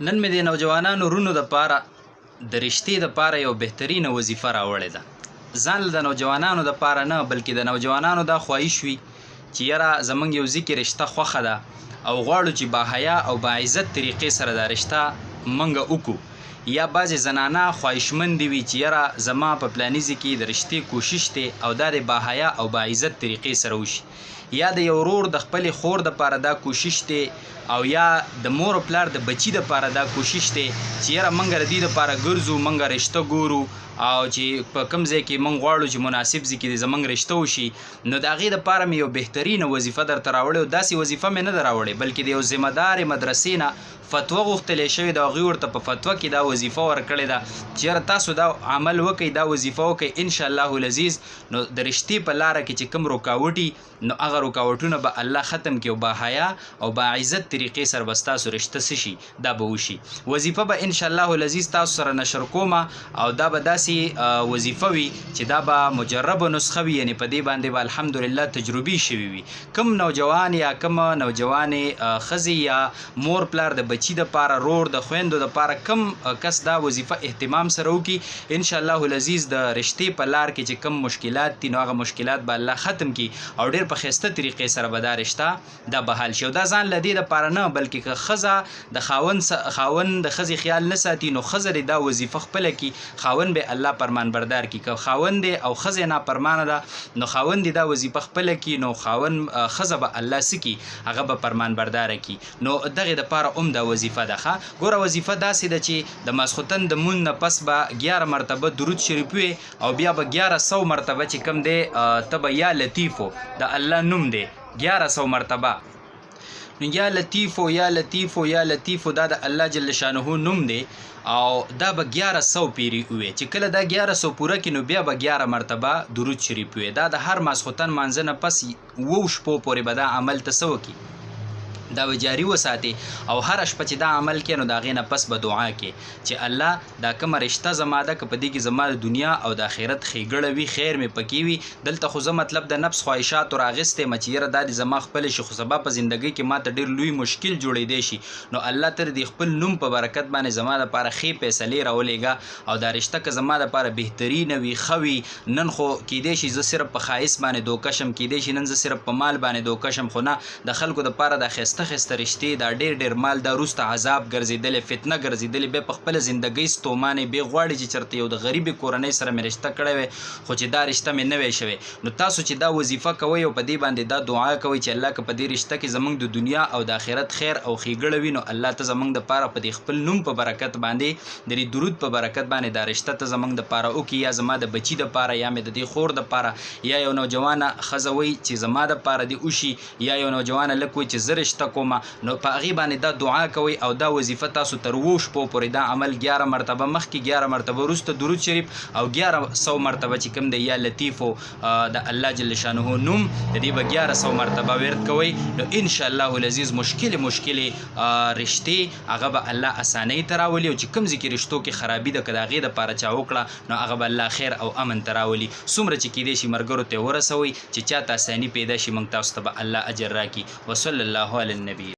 نن مې د نوجوانانو رونو دپاره د رشتې دپاره یو بهترینه وظیفه راوړې ده. ځان له د نوجوانانو دپاره نه بلکې د نوجوانانو دا خواهش وي چې یاره زموږ یو ځکې رشته خوښه ده او غواړو چې باحیا او باعزت طریقې سره دا رشته موږ وکړو. یا بعضې زنانه خواهشمندې وي چې یاره زما په پلانیزي کې د رشتې کوشش دی او دا د باحیا او باعزت طریقې سره وشي. یا د یو ورور د خپلې خور دپاره دا کوشش دی او یا د مور او پلار د بچي دپاره دا کوشش دی چې یاره موږ د دې دپاره ګرځو، موږ رشته ګورو او چې په کوم ځای کې موږ غواړو چې مناسب ځای کې زموږ رشته وشي. نو د هغې دپاره مې یو بهترینه وظیفه درته راوړې او داسې وظیفه مې نه ده راوړې بلکې د یو ذمه دارې مدرسې نه فتوه غوښتلی شوې ده. هغوی ورته په فتوه کې دا وظیفه ورکړې ده چې یاره تاسو دا عمل وکئ، دا وظیفه وکئ، انشاءالله العزیز نو د رشتې په لاره کې چې کوم رکاوټ نو هغه رکاوټونه به الله ختم کړي او باحیا او باعزت طریقې سره به ستاسو رشته څه شي، دا به وشي. وظیفه به انشاءالله العزیز تاسو سره نشر کومه او دا به داسې وظیفه وي چې دا به مجربه نسخه وي، یعنې په دې باندې به الحمدلله تجربې شوي وي. کوم نوجوان یا کوم نوجوانې ښځې یا مور پلار د بچي دپاره، رور د خویندو دپاره کوم کس دا وظیفه اهتمام سره وکړي انشاءالله العزیز د رشتې په لار کې چې کوم مشکلات دي نو هغه مشکلات به الله ختم کړي او ډېر په ښایسته طریقې سره به دا رشته دا بحال شي. او دا ځان له دې دپاره نه بلکې که ښځه د خاوند د ښځې خیال نه ساتي نو ښځه دې دا وظیفه خپله کړي، خاوند به الله فرمان بردار کړي. که خاوند دی او ښځې نافرمانه ده نو خاوند دې دا وظیفه خپله کړي نو ښځه به الله څه کړي، هغه به فرمان برداره کړي. نو دغې دپاره دا وظیفه ده. ګوره وظیفه داسې ده چې د ماسخوتن د مونځ نه پس به 11 مرتبه درود شریف وي او بیا به 1100 مرتبه چې کوم دی ته به یا لطیفو د الله نوم دی 1100 مرتبه نو یا لطیفو یا لطیفو یا لطیفو دا د الله جل شانه نوم دی او دا به 1100 پیری وي. چې کله دا 1100 پوره کړي نو بیا به 11 مرتبه درود شریف وي. دا د هر ماسخوتن مانځه نه پس 2 شپو پورې به دا عمل ته څه وکړي، دا به جاری وساتي او هر شپه چې دا عمل کوي نو د هغې نه پس به دعا کوي چې الله دا کومه رشته زما ده که په دې کې زما د دنیا او د آخرت ښېګړه وي، خیر مې پکې وي. دلته خو زه مطلب د نفس خواهشاتو راغستی یم چې یاره دا دې زما خپله شي خو سبا په زندګۍ کې ما ته ډېر لوی مشکل جوړېدی شي نو الله ته د خپل نوم په برکت باندې زما دپاره ښې فیصلې راولېږه او دا رشته که زما دپاره بهترینه وي، ښه وي. نن خو کیدی شي زه صرف په ښایست باندې دوکه شم، کیدی شي نن زه صرف په مال باندې دوکه شم، خو نه د خلکو دپاره دا ښایسته رشتې دا ډېر مال دا وروسته عذاب ګرځېدلی، فتنه ګرځېدلی، بیا په خپله زندګۍ ستومانې بیا غواړي چې چېرته یو د غریبې کورنۍ سره مې رشته کړی وی خو چې دا رشته مې نه وی شوی. نو تاسو چې دا وظیفه کوئ او په دې باندې دا دعا کوئ چې الله که په دې رشته کې زموږ د دنیا او د آخرت خیر او ښېګړه وي نو الله ته زموږ دپاره په دې خپل نوم په برکت باندې د دې درود په برکت باندې دا رشته ته زموږ دپاره وکړي، یا زما د بچي دپاره یا مې د دې خور دپاره یا یو نوجوانه ښځه وایي چې زما دپاره دې وشي یا یو نوجوانه لک وایي چې زه رشته کومه نو په هغې باندې دا دعا کوئ او دا وظیفه تاسو تر 2 شپو پورې دا عمل 11 مرتبه مخکې 11 مرتبه وروسته درود شریف او 1100 مرتبه چې کوم دی یا لطیفو د الله جل شانه نوم د دې به 1100 مرتبه ورد کوئ نو انشاءالله العزیز مشکلې رشتې هغه به الله اسانۍ ته راولي او چې کوم ځای کې رشتو کې خرابي ده که د هغې دپاره چا وکړه نو هغه به الله خیر او امن ته راولي. څومره چې کیدی شي ملګرو ته ورسوئ چې چاته اساني پیدا شي موږ تاسو ته به الله اجر راکړي. وصلی الله علی النبي.